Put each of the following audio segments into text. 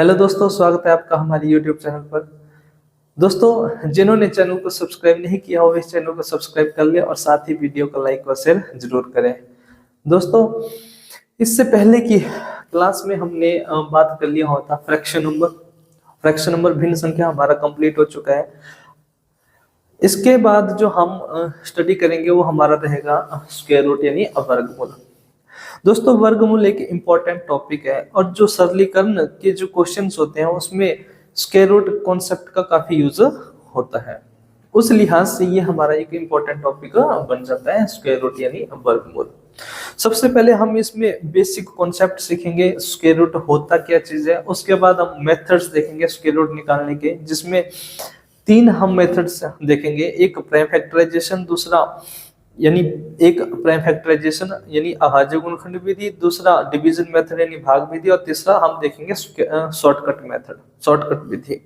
Hello दोस्तों, स्वागत है आपका हमारे यूट्यूब चैनल पर। दोस्तों, जिन्होंने चैनल को सब्सक्राइब नहीं किया हो, इस चैनल को सब्सक्राइब कर ले और साथ ही वीडियो को लाइक और शेयर जरूर करें। दोस्तों, इससे पहले की क्लास में हमने बात कर लिया होता फ्रैक्शन नंबर भिन्न संख्या हमारा कंप्लीट हो चुका है। इसके बाद जो हम स्टडी करेंगे वो हमारा रहेगा स्क्वायर रूट यानी वर्गमूल। दोस्तों, वर्गमूल एक इम्पोर्टेंट टॉपिक है और जो सरलीकरण के जो क्वेश्चंस होते हैं उसमें स्क्वायर रूट कॉन्सेप्ट का काफी यूज होता है। उस लिहाज से ये हमारा एक इम्पोर्टेंट टॉपिक बन जाता है स्क्वायर रूट यानी वर्गमूल। सबसे पहले हम इसमें बेसिक कॉन्सेप्ट सीखेंगे, स्क्वायर रूट होता क्या चीज है। उसके बाद हम मेथड्स देखेंगे स्क्वायर रूट निकालने के, जिसमें तीन हम मेथड्स देखेंगे। एक प्राइम फैक्टराइजेशन, दूसरा यानी एक प्राइम फैक्टराइजेशन यानी अभाज्य गुणनखंड विधि, दूसरा डिवीजन मेथड यानी भाग विधि, और तीसरा हम देखेंगे शॉर्टकट मेथड, शॉर्टकट विधि।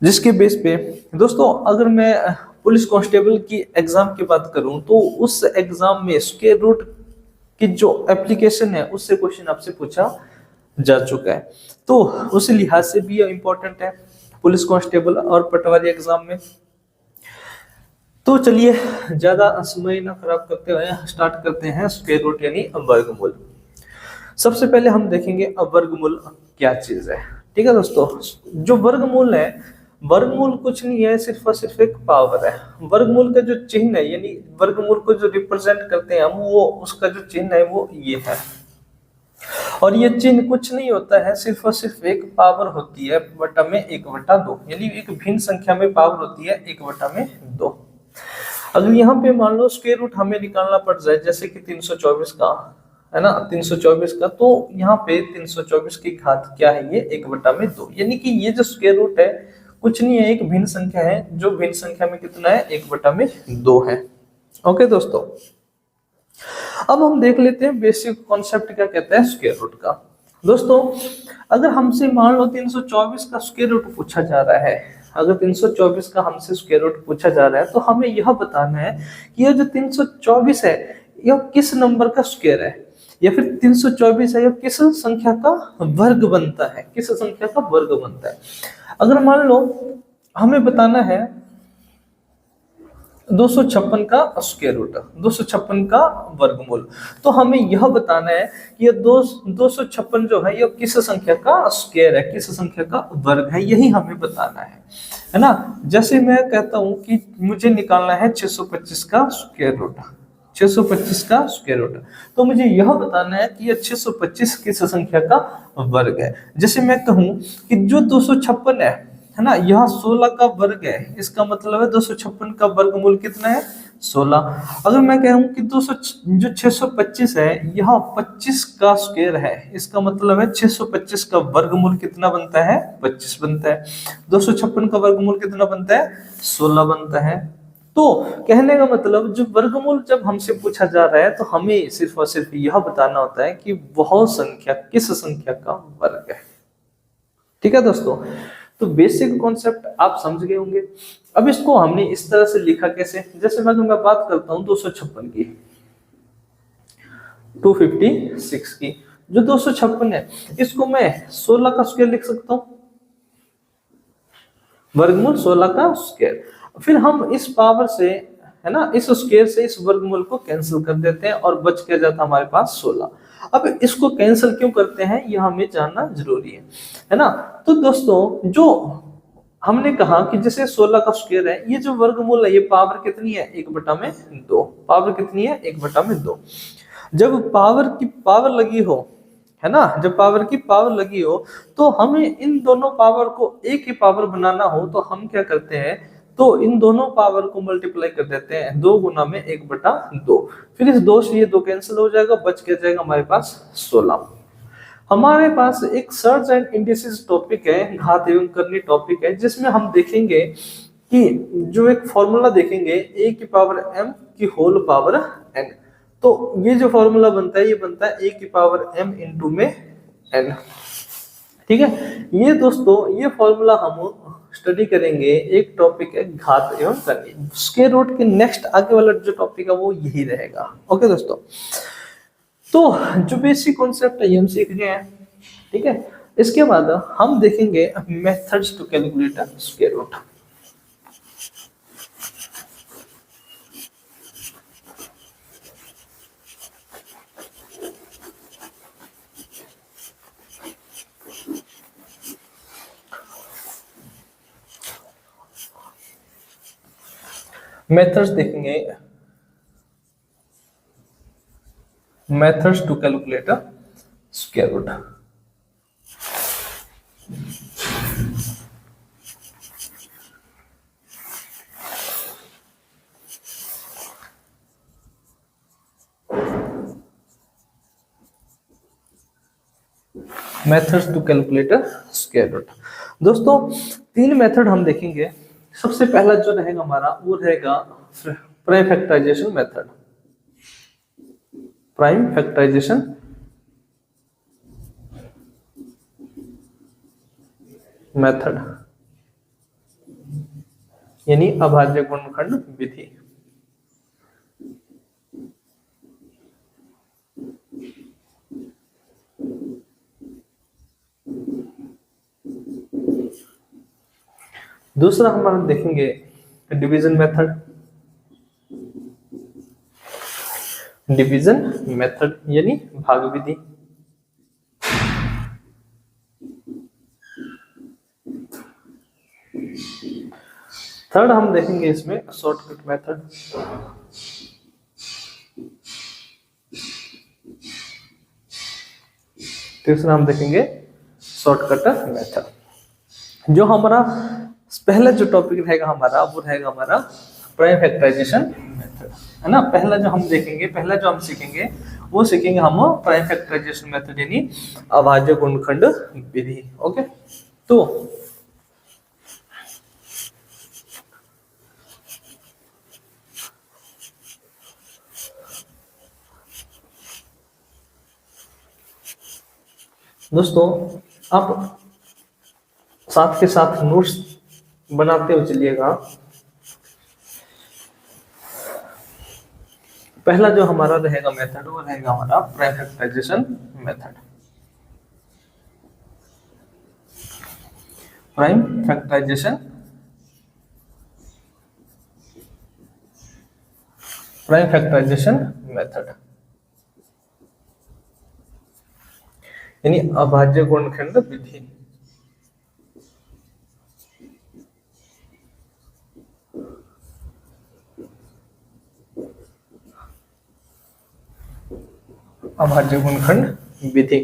जिसके बेस पे दोस्तों, अगर मैं पुलिस कांस्टेबल की एग्जाम की बात करूं तो उस एग्जाम में स्क्वायर रूट की जो एप्लीकेशन है उससे क्वेश्चन आपसे पूछा जा चुका है, तो उस लिहाज से भी ये इंपॉर्टेंट है पुलिस कांस्टेबल और पटवारी एग्जाम में। तो चलिए ज्यादा समय ना खराब करते हुए स्टार्ट करते हैं स्क्वायर रूट यानी वर्गमूल। सबसे पहले हम देखेंगे वर्गमूल क्या चीज है। ठीक है दोस्तों, जो वर्गमूल है, वर्गमूल कुछ नहीं है, सिर्फ और सिर्फ एक पावर है। वर्गमूल का जो चिन्ह है यानी वर्गमूल को जो रिप्रेजेंट करते हैं हम, वो उसका जो चिन्ह है वो ये है। और ये चिन्ह कुछ नहीं होता है, सिर्फ और सिर्फ एक पावर होती है बटा में 1/2, यानी एक भिन्न संख्या में पावर होती है 1/2। अगर यहाँ पे मान लो स्क्वायर रूट हमें निकालना पड़ जाए, जैसे कि 324 का है ना, 324 का, तो यहाँ पे 324 की घात क्या है, ये 1/2, यानी कि ये जो स्क्वायर रूट है कुछ नहीं है, एक भिन्न संख्या है, जो भिन्न संख्या में कितना है, 1/2 है। ओके दोस्तों, अब हम देख लेते हैं बेसिक कॉन्सेप्ट क्या कहता है स्क्वायर रूट का। दोस्तों, अगर हमसे मान लो 324 का स्क्वायर रूट पूछा जा रहा है, अगर 324 का हमसे स्क्वायर रूट पूछा जा रहा है तो हमें यह बताना है कि यह जो 324 है यह किस नंबर का स्क्वायर है, या फिर 324 है यह किस संख्या का वर्ग बनता है, किस संख्या का वर्ग बनता है। अगर मान लो हमें बताना है 256 का स्क्वायर रूट, 256 का वर्गमूल, तो हमें यह बताना है कि यह 256 जो है यह किस संख्या का स्क्वायर है, किस संख्या का वर्ग है, यही हमें बताना है ना। जैसे मैं कहता हूं कि मुझे निकालना है 625 का स्क्वायर रूट, 625 का स्क्वायर रूट, तो मुझे यह बताना है कि यह 625 किस संख्या का वर्ग है। जैसे मैं कहूं कि जो 256 है ना, यह 16 का वर्ग है, इसका मतलब है 256 का वर्गमूल कितना है, 16। अगर मैं कहूं कि 200 जो 625 है यह 25 का स्क्वायर है, इसका मतलब है 625 का वर्गमूल कितना बनता है, 25 बनता है। 256 का वर्गमूल कितना बनता है, 16 बनता है। तो कहने का मतलब जो वर्गमूल जब हमसे पूछा जा रहा है तो हमें सिर्फ और सिर्फ यह बताना होता है कि वह संख्या किस संख्या का वर्ग है। ठीक है दोस्तों, तो बेसिक कॉन्सेप्ट आप समझ गए होंगे। अब इसको हमने इस तरह से लिखा कैसे, जैसे मैं बात करता हूं 256 की, 256 की, जो 256 है इसको मैं 16 का स्क्वायर लिख सकता हूं, वर्गमूल 16 का स्क्वायर। फिर हम इस पावर से है ना, इस स्क्वायर से इस वर्गमूल को कैंसिल कर देते हैं और बच के जाता हमारे पास 16। अब इसको कैंसिल क्यों करते हैं यह हमें जानना जरूरी है ना। तो दोस्तों, जो हमने कहा कि जैसे 16 का स्क्वायर है, ये जो वर्गमूल है ये पावर कितनी है, 1/2, पावर कितनी है, 1/2। जब पावर की पावर लगी हो है ना, जब पावर की पावर लगी हो तो हमें इन दोनों पावर को एक ही पावर बनाना हो तो हम क्या करते हैं, तो इन दोनों पावर को मल्टीप्लाई कर देते हैं, 2 गुना में 1/2। फिर इस 2 से ये 2 कैंसिल हो जाएगा, बच के जाएगा हमारे पास 16। हमारे पास एक सर्च एंड इंडिसेस टॉपिक है, घात एवं करनी टॉपिक है, जिसमें हम देखेंगे कि जो एक फॉर्मूला देखेंगे a की पावर m की होल पावर n। तो ये जो फॉर्मूला बनता है ये बनता है a की पावर m इंटू में n। ठीक है, ये दोस्तों ये फॉर्मूला हम स्टडी करेंगे, एक टॉपिक है घात एवं करनी। स्क्वायर रूट के नेक्स्ट आगे वाला जो टॉपिक है वो यही रहेगा। ओके दोस्तों, तो जो बेसिक कॉन्सेप्ट है ये हम सीख गए हैं, ठीक है। इसके बाद हम देखेंगे methods to calculate square root. Methods देखेंगे, methods to calculate square root. Methods to calculate square root. दोस्तों 3 मेथड हम देखेंगे। सबसे पहला जो रहेगा हमारा वो रहेगा prime factorisation method. Prime factorisation method यानी अभाज्य गुणनखंड विधि। दूसरा हमारा देखेंगे डिवीजन मेथड। डिवीजन मेथड यानी भाग विधि। थर्ड हम देखेंगे इसमें शॉर्टकट मेथड। तीसरा हम देखेंगे शॉर्टकट मेथड। जो हमारा पहला जो टॉपिक रहेगा हमारा वो रहेगा हमारा प्राइम फैक्टराइजेशन मेथड, है ना। पहला जो हम देखेंगे, पहला जो हम सीखेंगे वो सीखेंगे हम प्राइम फैक्टराइजेशन मेथड यानी अभाज्य गुणनखंड विधि। ओके, तो दोस्तों आप साथ के साथ नोट्स बनाते हुए चलिएगा। पहला जो हमारा रहेगा मेथड वो रहेगा हमारा prime factorisation method. Prime factorisation, prime factorisation method यानी अभाज्य गुणनखंड विधि। अभाज्य गुणनखंड विधि।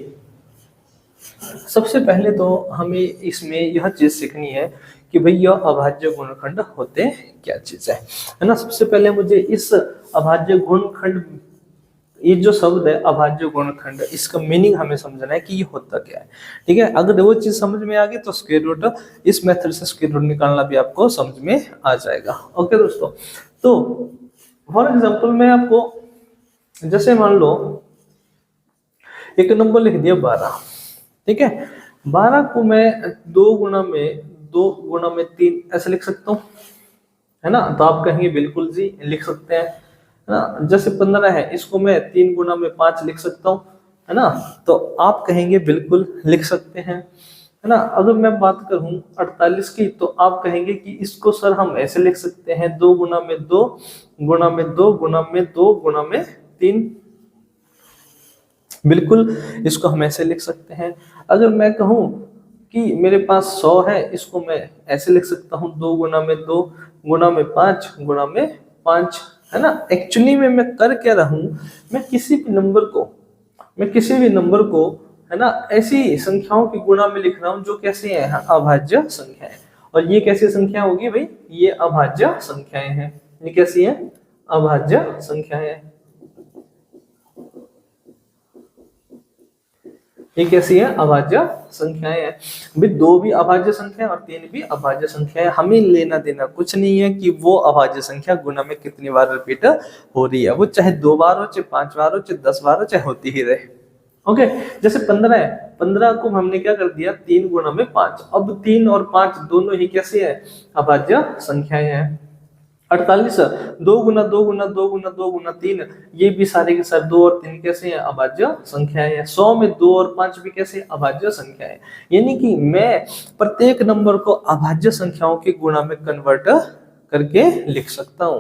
सबसे पहले तो हमें इसमें यह चीज सीखनी है कि भाई यह अभाज्य गुणनखंड होते क्या चीज है ना। सबसे पहले मुझे इस अभाज्य गुणनखंड, ये जो शब्द है अभाज्य गुणनखंड, इसका मीनिंग हमें समझना है कि ये होता क्या है, ठीक है। अगर वो चीज समझ में आ गई तो स्क्वायर रूट, इस मेथड से स्क्वायर रूट निकालना भी आपको समझ में आ जाएगा। ओके दोस्तों, तो फॉर एग्जांपल मैं आपको, जैसे मान लो एक नंबर लिख दिया 12, ठीक है। 12 को मैं 2 गुना में 3 ऐसे लिख सकता हूँ, है ना। तो आप कहेंगे बिल्कुल जी लिख सकते हैं, है ना। जैसे 15 है, इसको मैं 3 गुना में 5 लिख सकता हूँ, है ना। तो आप कहेंगे बिल्कुल लिख सकते हैं, है ना। अगर मैं बात करूं 48 की, तो आप कहेंगे कि इसको सर हम ऐसे लिख सकते हैं 2 गुना में 2 गुना में 2 गुना में 2 गुना में 3, बिल्कुल इसको हम ऐसे लिख सकते हैं। अगर मैं कहूं कि मेरे पास 100 है, इसको मैं ऐसे लिख सकता हूं 2 गुना में 2 गुना में 5 गुना में 5, है ना। एक्चुअली में मैं कर क्या रहा हूं, मैं किसी भी नंबर को है ना ऐसी संख्याओं की गुणा में लिख रहा हूं जो कैसे है, अभाज्य संख्या है। और ये कैसी संख्या होगी भाई, ये अभाज्य संख्याएं हैं। ये कैसी है, अभाज्य संख्याएं हैं। ये कैसी है, अभाज्य संख्याएं हैं। भाई 2 भी अभाज्य संख्या और 3 भी अभाज्य संख्या है। हमें लेना देना कुछ नहीं है कि वो अभाज्य संख्या गुना में कितनी बार रिपीट हो रही है, वो चाहे 2 बार हो, चाहे 5 बार हो, चाहे 10 बार हो, चाहे होती ही रहे। ओके, जैसे 15 है, 15 को हमने क्या कर दिया 3 गुना में 5। अब 3 और 5 दोनों ही कैसे है, अभाज्य संख्याएं हैं। 48, 2 गुना 2 गुना 2 गुना 2 गुना 3, ये भी सारे के सारे 2 और 3 कैसे हैं, अभाज्य संख्या है। 100 में 2 और 5 भी कैसे अभाज्य संख्या है। यानी कि मैं प्रत्येक नंबर को अभाज्य संख्याओं के गुणा में कन्वर्ट करके लिख सकता हूं।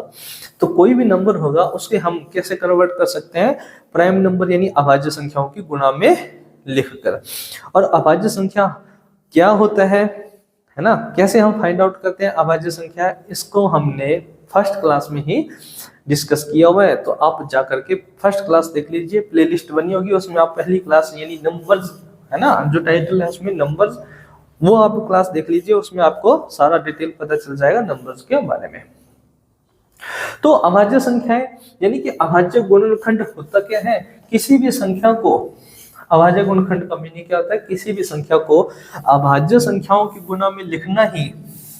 तो कोई भी नंबर होगा उसके हम कैसे कन्वर्ट कर सकते हैं, प्राइम नंबर यानी अभाज्य संख्याओं की गुणा में लिखकर। और अभाज्य संख्या क्या होता है ना, कैसे हम फाइंड आउट करते हैं अभाज्य संख्या, इसको हमने फर्स्ट क्लास में ही डिस्कस किया हुआ है। तो आप जाकर के फर्स्ट क्लास देख लीजिए, प्लेलिस्ट बनी होगी उसमें आप पहली क्लास यानी नंबर्स है ना, जो टाइटल है उसमें नंबर्स, वो आप क्लास देख लीजिए, उसमें आपको सारा डिटेल पता चल जाएगा नंबर्स के बारे में। तो अभाज्य संख्याएं यानी कि अभाज्य गुणनखंड होता क्या है, किसी भी संख्या को, अभाज्य गुणनखंड का मीनिंग क्या होता है, किसी भी संख्या को अभाज्य संख्याओं की गुणा में लिखना ही,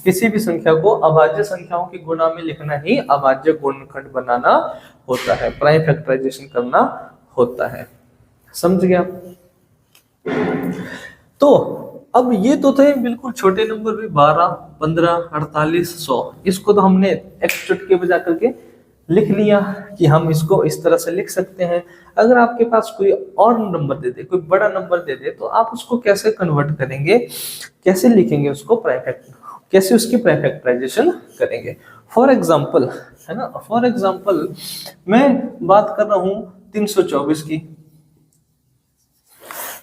किसी भी संख्या को अभाज्य संख्याओं की गुणा में लिखना ही अभाज्य गुणनखंड बनाना होता है, प्राइम फैक्टराइजेशन करना होता है। समझ गया। तो अब ये तो थे बिल्कुल छोटे नंबर भी, 12, 15, 48, 100, इसको तो हमने एक चुटकी बजा करके लिख लिया कि हम इसको इस तरह से लिख सकते हैं। अगर आपके पास कोई और नंबर दे दे, कोई बड़ा नंबर दे दे, तो आप उसको कैसे कन्वर्ट करेंगे, कैसे लिखेंगे उसको, कैसे उसकी प्राइम फैक्टराइजेशन करेंगे। फॉर एग्जाम्पल है ना, फॉर एग्जाम्पल मैं बात कर रहा हूं 324 की,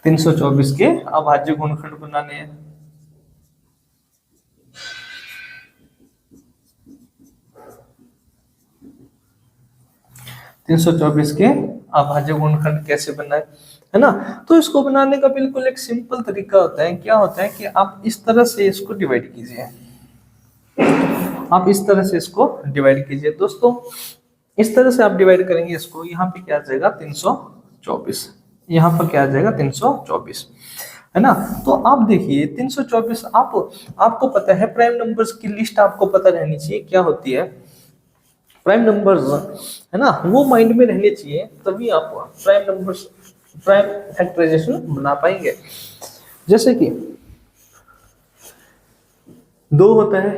324 के अभाज्य गुणनखंड बनाने हैं। तीन सौ चौबीस के अभाज्य गुणनखंड कैसे बनाए, है ना। तो इसको बनाने का बिल्कुल एक सिंपल तरीका होता है। क्या होता है कि आप इस तरह से इसको डिवाइड कीजिए, आप इस तरह से इसको डिवाइड कीजिए दोस्तों। इस तरह से आप डिवाइड करेंगे इसको, यहाँ पे क्या आ जाएगा 324, यहाँ पर क्या आ जाएगा 324, है ना। तो आप देखिए 324, आपको पता है प्राइम नंबर्स की लिस्ट आपको पता रहनी चाहिए क्या होती है, प्राइम नंबर्स है ना, वो माइंड में रहने चाहिए, तभी आप प्राइम नंबर्स, प्राइम फैक्टराइजेशन बना पाएंगे। जैसे कि 2 होता है,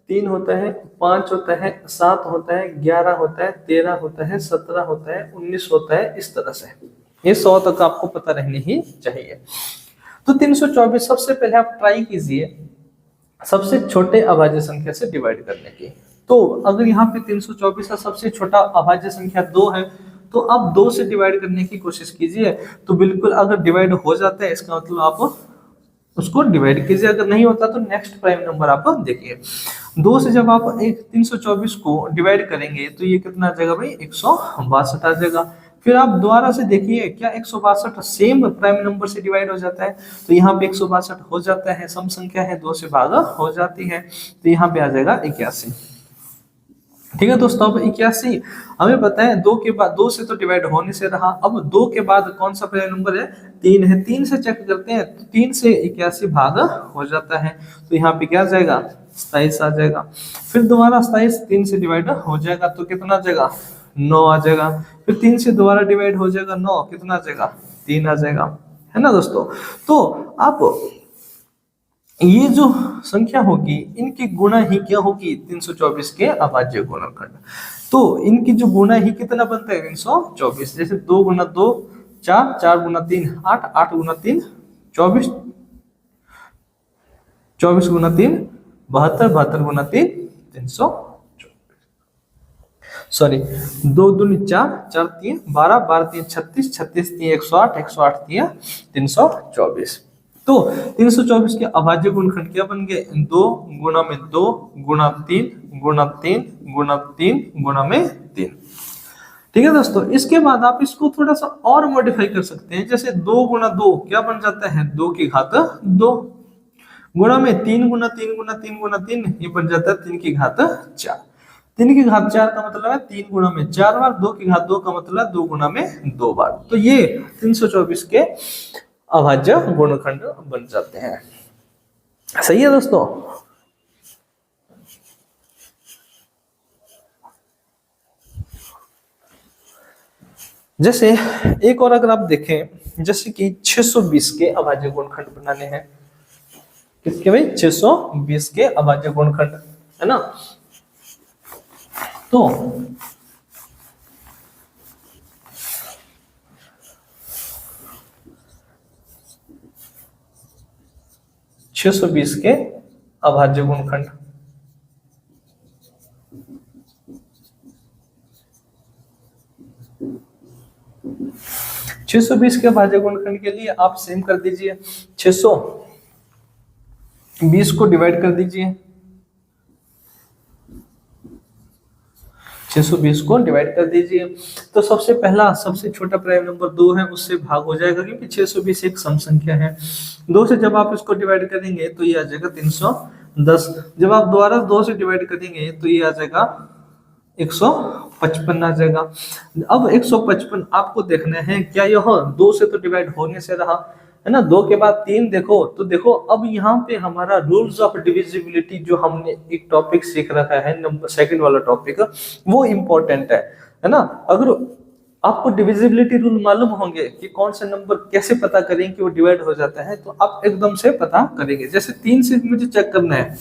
3 होता है, 5 होता है, 7 होता है, 11 होता है, 13 होता है, 17 होता है, 19 होता है, इस तरह से ये 100 तक आपको पता रहनी ही चाहिए। तो 324 सबसे पहले आप ट्राई कीजिए सबसे छोटे अभाज्य संख्या से डिवाइड करने की। तो अगर यहाँ पे 324 का सबसे छोटा अभाज्य संख्या 2 है, तो आप 2 से डिवाइड करने की कोशिश कीजिए। तो बिल्कुल अगर डिवाइड हो जाता है इसका मतलब आप उसको डिवाइड कीजिए, अगर नहीं होता तो नेक्स्ट प्राइम नंबर आप देखिए। 2 से जब आप 324 को डिवाइड करेंगे तो ये कितना आ जाएगा भाई, 162 आ जाएगा। फिर आप दोबारा से देखिए क्या 162 सेम प्राइम नंबर से डिवाइड हो जाता है, तो यहाँ पे 162 हो जाता है, सम संख्या है, 2 से भाग हो जाती है, तो यहाँ पे आ जाएगा 81। ठीक है दोस्तों, अब 81 हमें पता है 2 के बाद, 2 से तो डिवाइड होने से रहा, अब 2 के बाद कौन सा प्राइम नंबर है, 3 है, 3 से चेक करते हैं, तो 3 से 81 भाग हो जाता है, तो यहाँ पे क्या आ जाएगा 27 आ जाएगा। फिर दोबारा 27 3 से डिवाइड हो जाएगा तो कितना आ जाएगा 9 आ जाएगा। फिर 3 से दोबारा डिवाइड हो जाएगा 9, कितना आ जाएगा 3 आ जाएगा, है ना दोस्तों। तो आप ये जो संख्या होगी इनकी गुणा ही क्या होगी 324 के अभाज्य गुणनखंड। तो इनकी जो गुणा ही कितना बनता है 324, जैसे 2 गुना 2 4, 4 गुना 3 8, 8 गुना 3 24, 24 गुना 3 72, 72 गुना 3 324, सॉरी 2 दूनी 4, 4 3 12, 12 3 36, 36 3 108, 108 3 324। तो 324 के अभाज्य गुणनखंड क्या बन गए, 2 गुणा में 2 गुणा 3 गुणा 3 गुणा 3 गुणा में 3। ठीक है दोस्तों, इसके बाद आप इसको थोड़ा सा और मॉडिफाई कर सकते हैं। जैसे 2 गुणा 2 क्या बन जाता है 2 की घात 2, गुणा में 3 गुणा 3 गुणा 3 गुणा 3, ये बन जाता है 3 की घात 4। 3 की घात 4 का मतलब है 3 गुणा में 4 बार, 2 की घात 2 का मतलब 2 गुणा में 2 बार। तो ये 324 के अभाज्य गुणनखंड बन जाते हैं। सही है दोस्तों। जैसे एक और अगर आप देखें, जैसे कि 620 के अभाज्य गुणनखंड बनाने हैं, किसके भाई 620 के अभाज्य गुणनखंड, है ना। तो 620 के अभाज्य गुणनखंड, 620 के अभाज्य गुणनखंड के लिए आप सेम कर दीजिए, 620 को डिवाइड कर दीजिए, 620 को डिवाइड कर दीजिए। तो सबसे पहला सबसे छोटा प्राइम नंबर 2 है, उससे भाग हो जाएगा क्योंकि 620 एक सम संख्या है। 2 से जब आप इसको डिवाइड करेंगे तो ये आ जाएगा 310। जब आप दोबारा 2 से डिवाइड करेंगे तो ये आ जाएगा 155 आ जाएगा। अब 155 आपको देखना है क्या यह 2 से तो डिवाइड होने से रहा है ना, 2 के बाद 3 देखो तो देखो अब यहाँ पे हमारा रूल्स ऑफ डिविजिबिलिटी जो हमने एक टॉपिक सीख रखा है, नंबर सेकंड वाला टॉपिक, वो इम्पोर्टेंट है ना। अगर आपको डिविजिबिलिटी रूल मालूम होंगे कि कौन से नंबर कैसे पता करें कि वो डिवाइड हो जाता है, तो आप एकदम से पता करेंगे। जैसे 3 से मुझे चेक करना है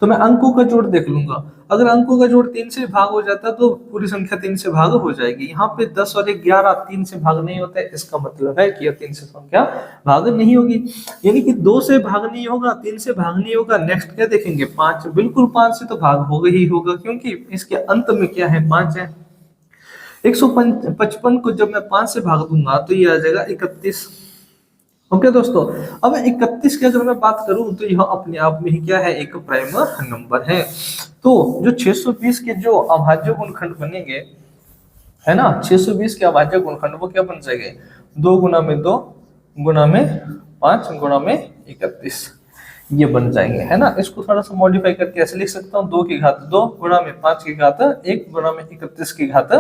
तो मैं अंकों का जोड़ देख लूंगा, अगर अंकों का जोड़ 3 से भाग हो जाता है तो पूरी संख्या 3 से भाग हो जाएगी। यहाँ पे 10 और 11 3 से भाग नहीं होता है, इसका मतलब है कि यह 3 से संख्या भाग नहीं होगी, यानी कि 2 से भाग नहीं होगा, 3 से भाग नहीं होगा। नेक्स्ट क्या देखेंगे, 5, बिल्कुल 5 से तो भाग होगा ही होगा क्योंकि इसके अंत में क्या है, 5 है। 155 को जब मैं 5 से भाग दूंगा तो ये आ जाएगा 31। ओके दोस्तों, अब 31 की अगर मैं बात करूं तो यह अपने आप में ही क्या है, एक प्राइम नंबर है। तो जो 620 के जो अभाज्य गुणनखंड बनेंगे है ना, 620 के अभाज्य गुणनखंड वो क्या बन जाएंगे, 2 गुना में 2 गुना में 5 गुना में 31 ये बन जाएंगे है ना। इसको थोड़ा सा मॉडिफाई करके ऐसे लिख सकता हूँ, 2 की घात 2 गुना में 5 की घात 1 गुना में 31 की घात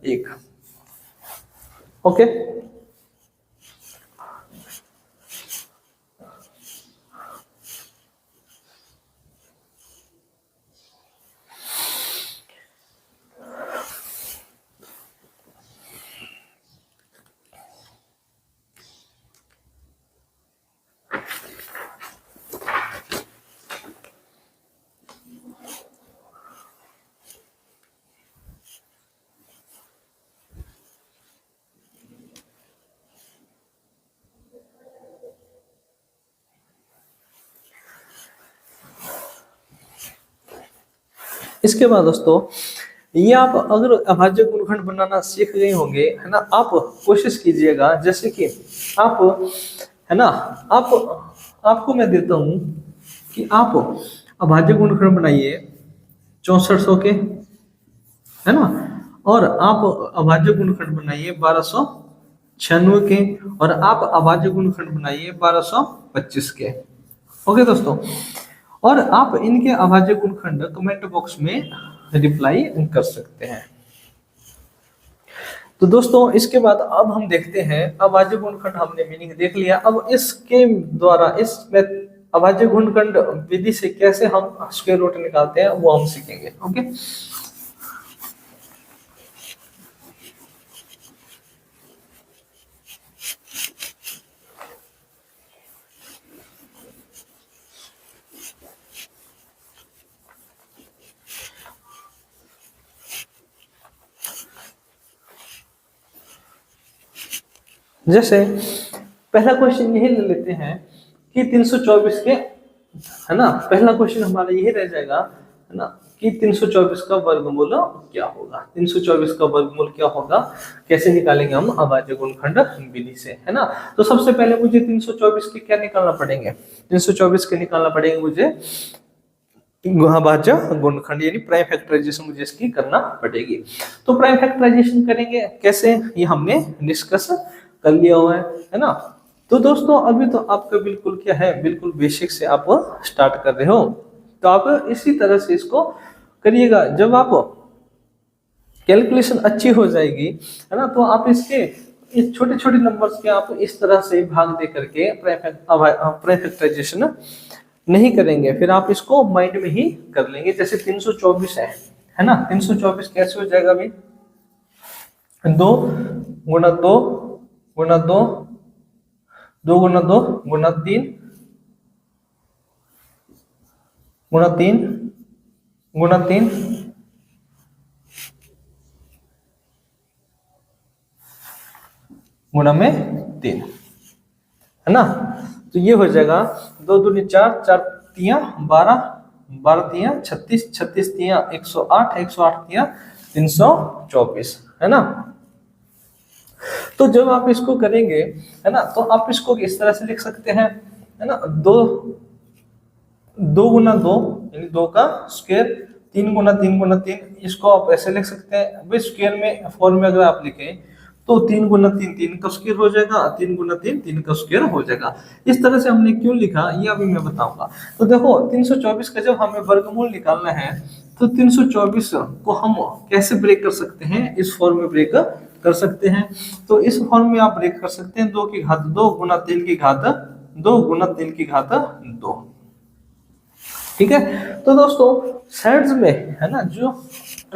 1। ओके, इसके बाद दोस्तों ये आप अगर अभाज्य गुणनखंड बनाना सीख गए होंगे है ना, आप कोशिश कीजिएगा जैसे कि आप है ना, आपको मैं देता हूं कि आप अभाज्य गुणनखंड बनाइए 6400 के है ना, और आप अभाज्य गुणनखंड बनाइए 1296 के, और आप अभाज्य गुणनखंड बनाइए 1225 के। ओके दोस्तों, और आप इनके अभाज्य गुणनखंड कमेंट बॉक्स में रिप्लाई कर सकते हैं। तो दोस्तों इसके बाद अब हम देखते हैं अभाज्य गुणनखंड, हमने मीनिंग देख लिया। अब इसके द्वारा इस अभाज्य गुणनखंड विधि से कैसे हम स्क्वायर रूट निकालते हैं वो हम सीखेंगे। ओके, जैसे पहला क्वेश्चन यही ले लेते हैं कि 324 के है ना, पहला क्वेश्चन हमारा यही रह जाएगा है ना कि 324 का वर्गमूल क्या होगा। 324 का वर्गमूल क्या होगा, कैसे निकालेंगे हम अभाज्य गुणनखंड विधि से है ना। तो सबसे पहले मुझे 324 के क्या निकालना पड़ेंगे, 324 के निकालना पड़ेंगे मुझे अभाज्य गुणनखंड, यानी प्राइम फैक्टराइजेशन मुझे इसकी करना पड़ेगी। तो प्राइम फैक्टराइजेशन करेंगे कैसे, ये हमने डिस्कस कर लिया हुआ है ना। तो दोस्तों अभी तो आपका बिल्कुल क्या है, बिल्कुल बेसिक से आप स्टार्ट कर रहे हो, तो आप इसी तरह से इसको करिएगा। जब आप कैलकुलेशन अच्छी हो जाएगी है ना, तो आप इसके इस छोटे छोटे नंबर्स के आप इस तरह से भाग दे करके प्राइम फैक्टराइजेशन नहीं करेंगे, फिर आप इसको माइंड में ही कर लेंगे। जैसे 324 है ना, 324 कैसे हो जाएगा भाई, 2 गुना 2 गुना 2 2 गुना 2 गुना 3 गुना 3 गुना 3 गुणा में 3, है ना। तो ये हो जाएगा 2 दूनी 4, 4 तिया 12, 12 तिया 36, 36 तिया 108, 108 तिया 324, है ना। तो जब आप इसको करेंगे, है ना, तो आप इसको इस तरह से लिख सकते हैं, है ना, 2 गुना 2 यानी 2 का स्क्वायर, 3 गुना 3 गुना 3, इसको आप ऐसे लिख सकते हैं। भाई स्क्वायर में फॉर्म में अगर आप लिखें तो 3 गुना 3 3 का स्क्वायर हो जाएगा, 3 गुना 3 3 का स्क्वायर हो जाएगा। इस तरह से हमने क्यों लिखा ये अभी मैं बताऊंगा। तो देखो 324 का जब हमें वर्गमूल निकालना है तो 324 को हम कैसे ब्रेक कर सकते हैं, इस फॉर्म में ब्रेक कर सकते हैं। तो इस फॉर्म में आप ब्रेक कर सकते हैं 2 की घात 2 गुना 3 की घात 2 गुना 3 की घात 2, ठीक है। तो दोस्तों साइड्स में, है ना, जो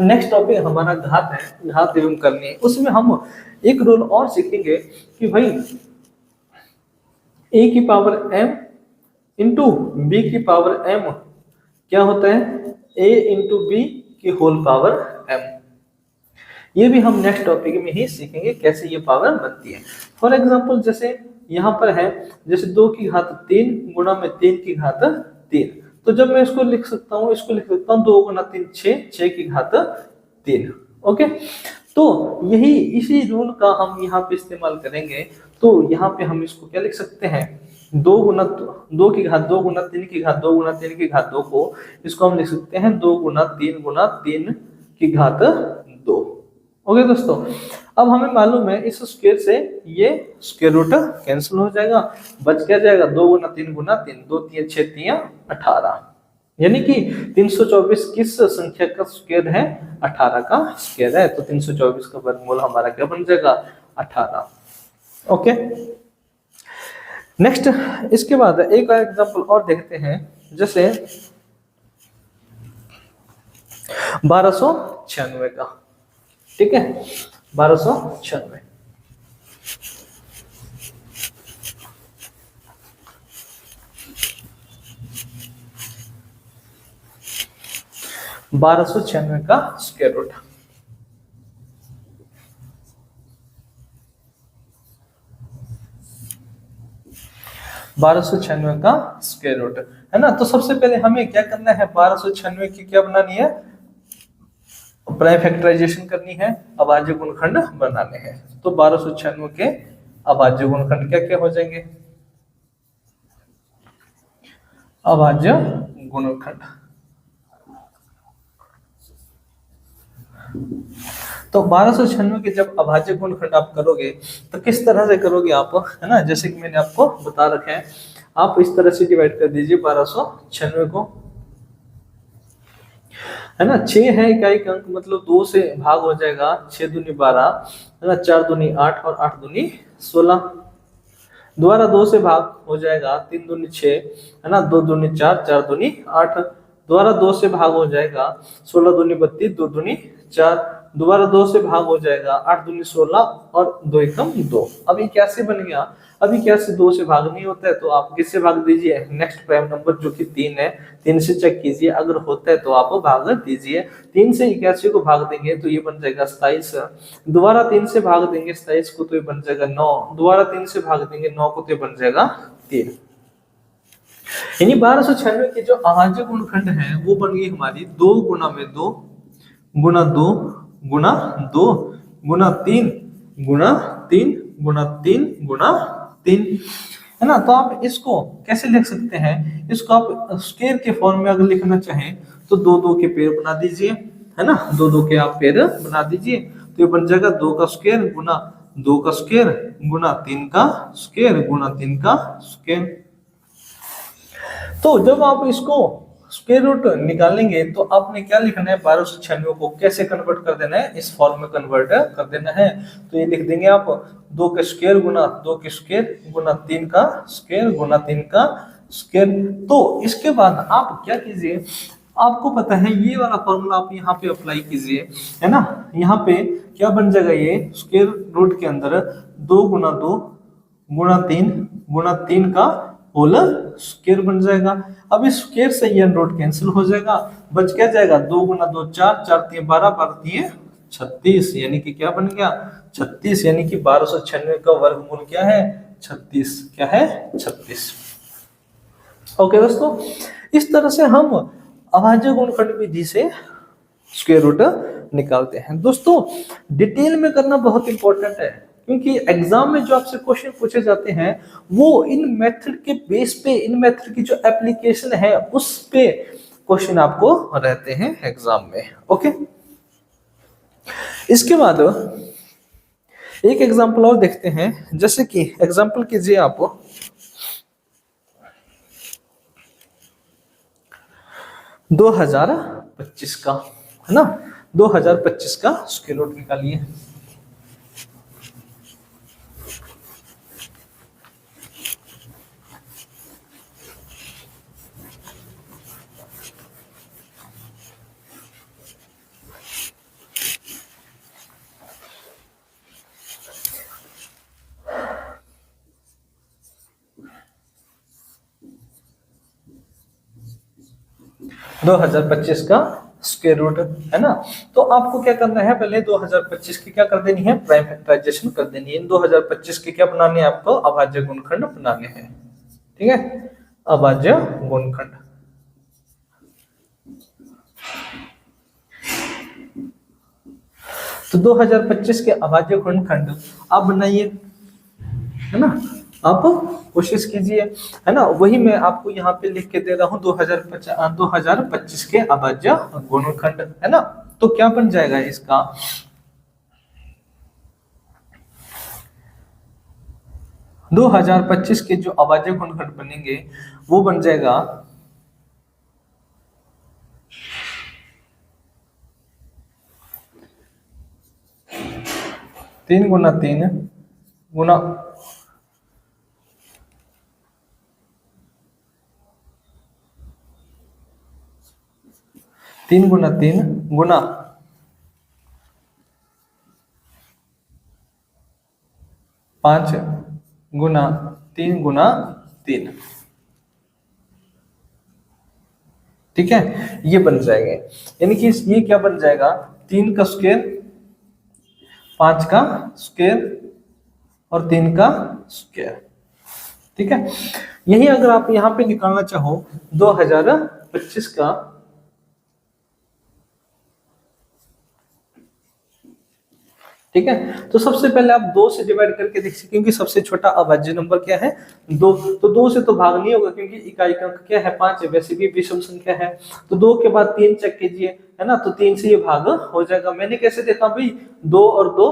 नेक्स्ट टॉपिक हमारा घात है, घात एवं करनी है, उसमें हम एक रूल और सीखेंगे कि भाई a की पावर m इंटू बी की पावर m क्या होता है, a इंटू बी की होल पावर m। ये भी हम नेक्स्ट टॉपिक में ही सीखेंगे कैसे ये पावर बनती है। फॉर एग्जांपल जैसे यहाँ पर है, जैसे 2 की घात 3 गुणा में 3 की घात 3, तो जब मैं इसको लिख सकता हूँ, इसको लिख सकता हूँ 2 गुना 3 6, 6 की घात 3, ओके। तो यही इसी रूल का हम यहाँ पे इस्तेमाल करेंगे। तो यहाँ पे हम इसको क्या लिख सकते हैं, 2 गुना 2 की घात 2 गुना 3 की घात 2 गुना 3 की घात 2 को, इसको हम लिख सकते हैं 2 गुना 3 की घात 2, ओके दोस्तों। अब हमें मालूम है इस स्क्वायर से ये स्क्वायर रूट कैंसिल हो जाएगा, बच क्या जाएगा 2 गुना 3 2 3 6 3 18, यानी कि 324 किस संख्या का स्क्वायर है, 18 का स्क्वायर है। तो 324 का वर्गमूल हमारा क्या बन जाएगा, 18, ओके। नेक्स्ट इसके बाद एक एग्जांपल और देखते हैं, जैसे 1296 का, ठीक है, 1296। का स्क्वायर रूट, का स्क्वायर रूट, है ना। तो सबसे पहले हमें क्या करना है, 1296 की क्या बनानी है, प्राइम फैक्टराइजेशन करनी है, अभाज्य गुणनखंड बनाने हैं। तो 1296 के अभाज्य गुणनखंड क्या क्या हो जाएंगे, अभाज्य गुणनखंड। तो 1296 के जब अभाज्य गुणनखंड आप करोगे तो किस तरह से करोगे आप, है ना, जैसे कि मैंने आपको बता रखा है, आप इस तरह से डिवाइड कर दीजिए 1296 को, है ना। 6 है इकाई का अंक, मतलब 2 से भाग हो जाएगा, 6 दूनी 12, है ना, 4 दूनी 8 और 8 दूनी 16, दोबारा 2 से भाग हो जाएगा, 3 दूनी 6, है ना, 2 दूनी 4, 4 दूनी 8, दोबारा 2 से भाग हो जाएगा, 16 दूनी 32, 2 दूनी 4, दोबारा 2 से भाग हो जाएगा, 8 दूनी 16 और 2 एकम 2। अभी कैसे बन गया, अभी क्या से 2 से भाग नहीं होता है तो आप किससे भाग दीजिए, नेक्स्ट प्राइम नंबर जो कि 3 है, 3 से चेक कीजिए, अगर होता है तो आप भाग दीजिए। 3 से 81 को भाग देंगे तो ये बन जाएगा 27, दोबारा 3 से भाग देंगे 27 को तो ये बन जाएगा 9, दोबारा 3 से भाग देंगे 9 को तो ये बन जाएगा 3। यानी 1296 के जो अभाज्य गुणनखंड है वो बन गई हमारी 2 गुना में 2 गुना 2 गुना 2 गुना 3 गुना 3 गुना 3 गुना 3, है ना। तो आप इसको कैसे लिख सकते हैं, इसको आप स्क्वायर के फॉर्म में अगर लिखना चाहें तो 2 2 के पेयर बना दीजिए, है ना, 2 2 के आप पेयर बना दीजिए, तो ये बन जाएगा 2 का स्क्वायर गुना 2 का स्क्वायर गुना 3 का स्क्वायर गुना 3 का स्क्वायर। तो जब आप इसको स्क्वायर रूट निकालेंगे तो आपने क्या लिखना है, 1296 को कैसे कन्वर्ट कर देना है, इस फॉर्म में कन्वर्ट कर देना है। तो ये लिख देंगे आप 2 का स्क्वायर गुना 2 के स्क्वायर गुना 3 का स्क्वायर गुना 3 का स्क्वायर। तो इसके बाद आप क्या कीजिए, आपको पता है ये वाला फॉर्मूला आप यहाँ पे अप्लाई कीजिए, है ना। यहाँ पे क्या बन जाएगा, ये स्क्वायर रूट के अंदर 2 गुना 2 गुना 3 का होल स्क्वायर बन जाएगा। अब इस स्क्वायर से ये रूट कैंसिल हो जाएगा, बच क्या जाएगा, 2 गुना 2 4, 4 3 12, 12 3 36, यानी कि क्या बन गया 36, यानी कि 1296 का वर्गमूल क्या है 36, क्या है 36। ओके दोस्तों, इस तरह से हम अभाज्य गुणनखंड विधि से स्क्वायर रूट निकालते हैं। दोस्तों डिटेल में करना बहुत इंपॉर्टेंट है, क्योंकि एग्जाम में जो आपसे क्वेश्चन पूछे जाते हैं वो इन मेथड के बेस पे, इन मेथड की जो एप्लीकेशन है उस पे क्वेश्चन आपको रहते हैं एग्जाम में। ओके, इसके बाद एक एग्जांपल और देखते हैं, जैसे कि एग्जांपल कीजिए आप 2025 का, है ना, 2025 का स्क्वायर रूट निकालिए। दो हजार पच्चीस का स्क्वायर रूट, है ना। तो आपको क्या करना है, पहले 2025 की क्या कर देनी है, प्राइम फैक्टराइजेशन कर देनी है। इन 2025 के क्या बनाने हैं आपको, अभाज्य गुणनखंड बनाने हैं। ठीक है, अभाज्य गुणनखंड। तो 2025 के अभाज्य गुणनखंड आप बनाइए, है ना, आप कोशिश कीजिए, है ना। वही मैं आपको यहाँ पे लिख के दे रहा हूँ 2025 के अभाज्य गुणनखंड, है ना। तो क्या बन जाएगा इसका, दो हजार पच्चीस के जो अभाज्य गुणनखंड बनेंगे वो बन जाएगा 3 गुना 3 गुना 3 गुना 3 गुना 5 गुना 3 गुना 3। ठीक है, ये बन जाएगा, यानी कि ये क्या बन जाएगा, 3 का स्क्वायर, 5 का स्क्वायर और 3 का स्क्वायर। ठीक है, यही अगर आप यहाँ पे निकालना चाहो 2025 का, ठीक है, तो सबसे पहले आप 2 से डिवाइड करके देखिए, क्योंकि सबसे छोटा अभाज्य नंबर क्या है 2, तो 2 से तो भाग नहीं होगा, क्योंकि इकाई का अंक क्या है 5 है, वैसे भी विषम संख्या है। तो 2 के बाद 3 चेक कीजिए, है ना, तो 3 से ये भाग हो जाएगा। मैंने कैसे देखा भाई, 2 और 2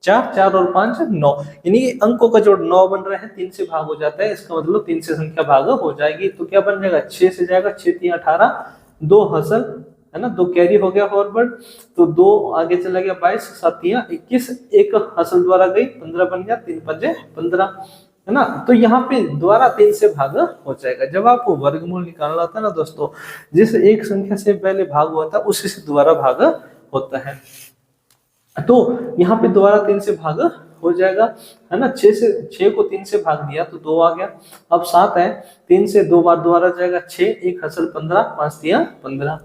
4, 4 और 5 9, यानी अंकों का जोड़ 9 बन रहा है, 3 से भाग हो जाता है, इसका मतलब 3 से संख्या भाग हो जाएगी। तो क्या बन जाएगा, 6 से जाएगा, 6 3 18, 2 हसल, है ना, 2 कैरी हो गया फॉरवर्ड, तो 2 आगे चला गया, 22 7 21, एक हसल द्वारा गई, 15 बन गया, 3 5 15, है ना। तो यहाँ पे द्वारा 3 से भाग हो जाएगा। जब आपको वर्गमूल निकालना होता है ना दोस्तों, जिस एक संख्या से पहले भाग हुआ था उसी से द्वारा भाग होता है। तो यहाँ पे दोबारा 3 से भाग हो जाएगा, है ना। 6 को 3 से भाग दिया तो 2 आ गया। अब 7 है, 3 से 2 बार दोबारा जाएगा, 6 एक हसल 15, 5 3 15।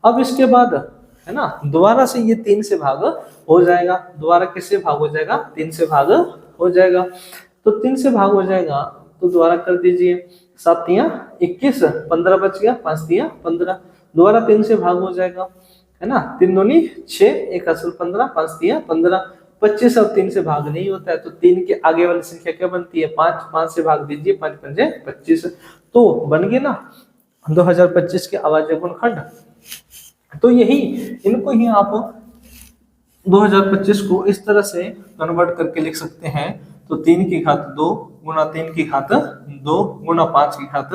अब इसके बाद, है ना, दोबारा से ये 3 से भाग हो जाएगा। दोबारा किससे भाग हो जाएगा, 3 से भाग हो जाएगा। तो 3 से भाग हो जाएगा तो दोबारा कर दीजिए, 7 3 21, 15 बच गया, 5 3 15। दोबारा 3 से भाग हो जाएगा, है ना, 3 दूनी 6, एक असल 15, 5 3 15। 25 अब 3 से भाग नहीं होता है, तो 3 के आगे वाली संख्या क्या बनती है 5, 5 से भाग दीजिए, 5 5 25। तो बन गए ना 2025 के अभाज्य गुणनखंड। तो यही, इनको ही आप 2025 को इस तरह से कन्वर्ट करके लिख सकते हैं। तो 3 की घात 2 गुना 3 की घात 2 गुना 5 की घात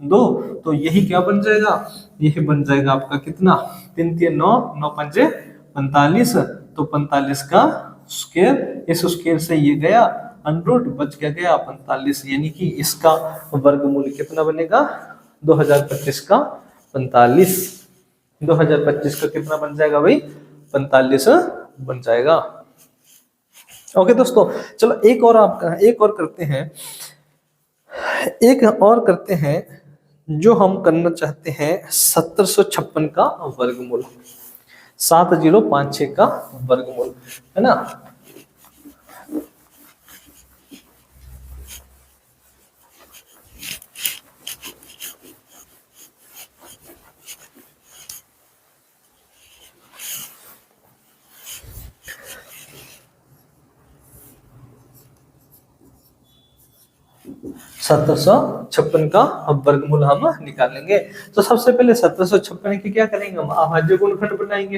2, तो यही क्या बन जाएगा, यही बन जाएगा आपका कितना, 3 3 9, 9 5 45, तो 45 का स्क्वायर, इस स्क्वायर से ये गया अंडरूट, बच गया 45, यानी कि इसका वर्गमूल कितना बनेगा 2025 का 45। 2025 का कितना बन जाएगा भाई, 45 बन जाएगा। ओके दोस्तों, चलो एक और करते हैं, जो हम करना चाहते हैं 1756 का वर्गमूल। 7056 का वर्गमूल, है ना। सत्रह सौ छप्पन का वर्गमूल हम निकालेंगे। तो सबसे पहले 1756 की क्या करेंगे, हम अभाज्य गुणनखंड बनाएंगे,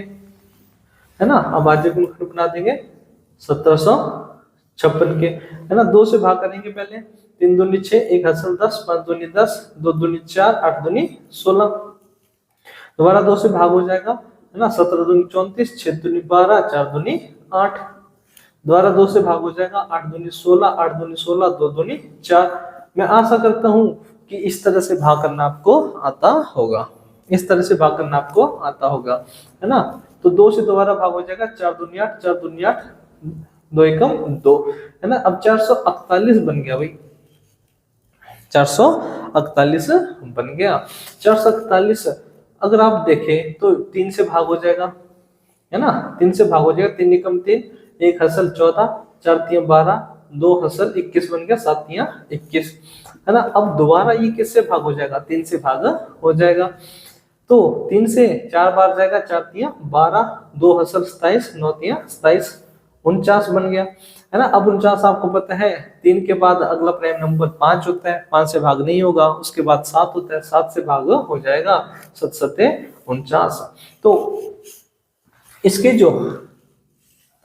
है ना। अभाज्य गुणनखंड बना देंगे 1756 के, है ना। 2 से भाग करेंगे पहले, 3 दूनी 6, 1 हसल 10, 5 दूनी 10, 2 दूनी 4, 8 दूनी 16। दोबारा 2 से भाग हो जाएगा, है ना। 17 दूनी 34, 6 दूनी 12, 4 दूनी 8। दोबारा 2 से भाग हो जाएगा, 8 दूनी 16, 8 दूनी 16, 2 दूनी 4। मैं आशा करता हूं कि इस तरह से भाग करना आपको आता होगा, इस तरह से भाग करना आपको आता होगा, है ना। तो 2 से दोबारा भाग हो जाएगा, 4 दूनी 8, 4 दूनी 8, 2 एकम 2, है ना। अब 448 बन गया भाई, 448 बन गया। 448 अगर आप देखें तो 3 से भाग हो जाएगा, है ना। 3 से भाग हो जाएगा, 3 एकम 3, 1 हसल 14, 4 तिया 12, 2 हसल 21 बन गया, 7 तिया 21, है ना। अब दोबारा ये किससे भाग हो जाएगा, 3 से भाग हो जाएगा। तो 3 से 4 बार जाएगा, 4 तिया 12, 2 हसल 27, 9 तिया 27, 49 बन गया, है ना। अब 49 आपको पता है 3 के बाद अगला प्राइम नंबर 5 होता है, 5 से भाग नहीं होगा, उसके बाद 7 होता है, 7 से भाग हो जाएगा, 7 सते 49। तो इसके जो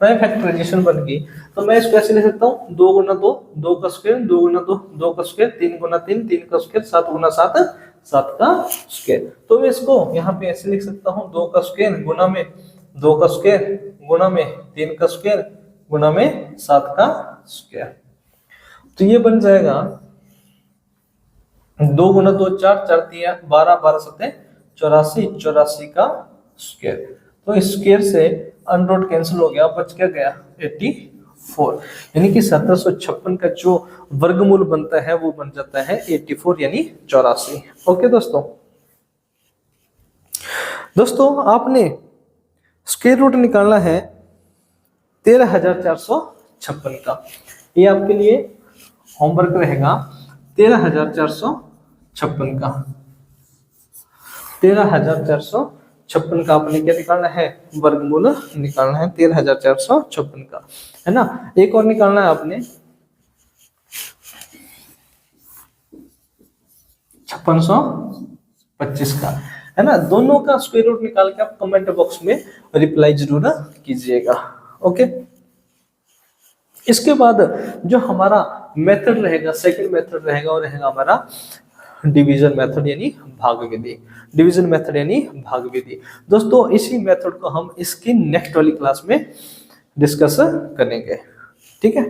प्राइम फैक्टराइजेशन बन गई, तो मैं इसको ऐसे लिख सकता हूँ 2 गुना 2, 2 का स्क्वायर, 2 गुना 2, 2 का स्क्वायर, 3 गुना 3, 3 का स्क्वायर, 7 गुना 7, 7 का स्क्वायर। तो मैं इसको यहाँ पे ऐसे लिख सकता हूँ 2 का स्क्वायर गुना में 2 का स्क्वायर गुना में 3 का स्क्वायर गुना में 7 का स्क्वायर। तो ये बन जाएगा 2 गुना 2 4, 4 तिया 12, 12 सते 84, 84 का स्क्वायर। तो स्क्वायर से अनरूट कैंसिल हो गया, बच क्या गया 84, यानी कि 1756 का जो वर्गमूल बनता है वो बन जाता है 84, यानी 84। ओके दोस्तों आपने स्क्वायर रूट निकालना है 13,456 का। ये आपके लिए होमवर्क रहेगा 13,456 का। 13,456 का आपने क्या निकालना है, वर्गमूल निकालना है 13,456 का, है ना। एक और निकालना है आपने 5625 का, है ना। दोनों का स्क्वायर रूट निकाल के आप कमेंट बॉक्स में रिप्लाई जरूर कीजिएगा। ओके, इसके बाद जो हमारा मेथड रहेगा, सेकंड मेथड रहेगा, वो रहेगा हमारा डिवीजन मेथड यानी भाग विधि। डिवीजन मेथड यानी भाग विधि। दोस्तों इसी मेथड को हम इसकी नेक्स्ट वाली क्लास में डिस्कस करेंगे, ठीक है।